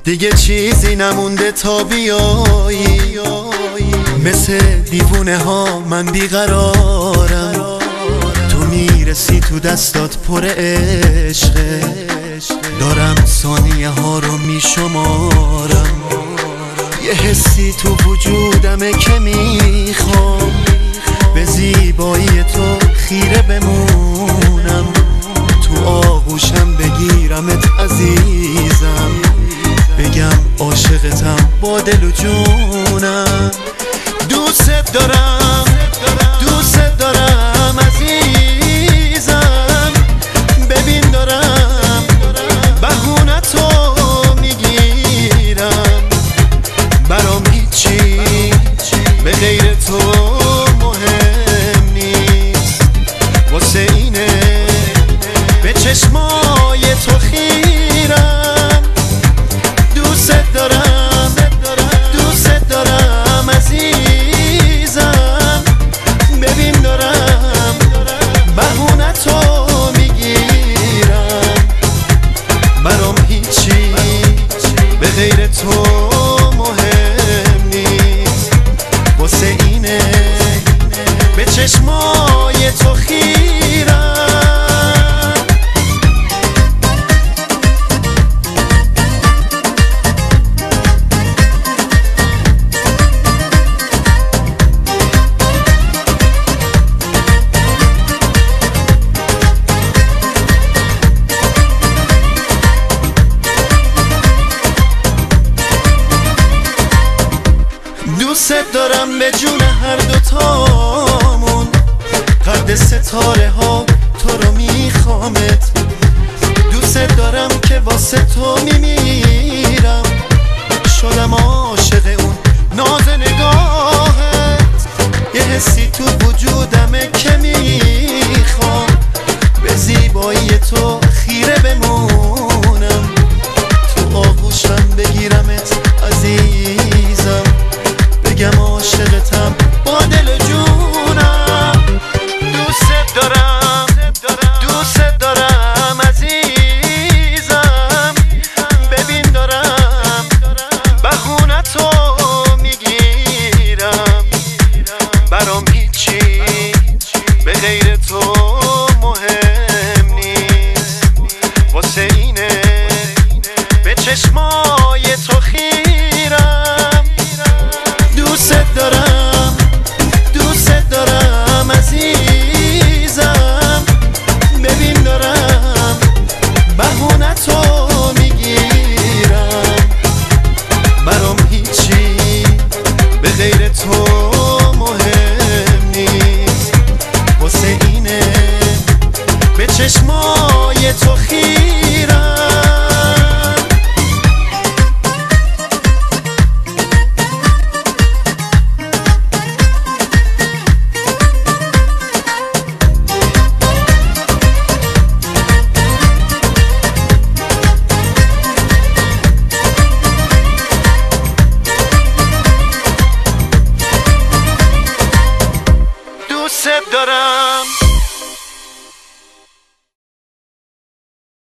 دیگه چیزی نمونده تا بیایی، مثل دیوونه ها من بیقرارم. تو میرسی تو دستات پر عشقه، دارم ثانیه ها رو میشمارم. یه حسی تو وجودمه که میخوام به زیبایی تو خیره بمونم. تو آغوشم بگیرمت عزیزم، بگم عاشقتم با دل و جونم. دوست دارم، دوست دارم عزیزم. ببین دارم بهونه تو میگیرم. برام هیچی به غیر تو مهم نیست، واسه اینه به چشمای تو خیرم. دوست دارم، دوست دارم عزیزم. ببین دارم بهونه تو میگیرم. برام هیچی به غیر تو مهم نیست، واسه اینه به چشمای تو خیرم. دوست دارم به جون هر دوتامون، قد ستاره ها تو رو میخوامت. دوست دارم که واسه تو میمیرم، شدم عاشق اون ناز نگاهت. یه حسی تو وجودمه که میخوام به زیبایی تو خیره بمونم. تو آغوشم بگیرمت عزیزم، بگم عاشقتم با دل و جونم. دوست دارم، دوست دارم عزیزم. ببین دارم بهونه تو میگیرم. برام هیچی به غیر تو مهم نیست، واسه اینه به چشمای تو خیرم. دوست دارم، دوست دارم عزیزم. ببین دارم بهونه تو میگیرم. برام هیچی به غیر تو مهم نیست، واسه اینه به چشمای تو خیرم. دوست دارم.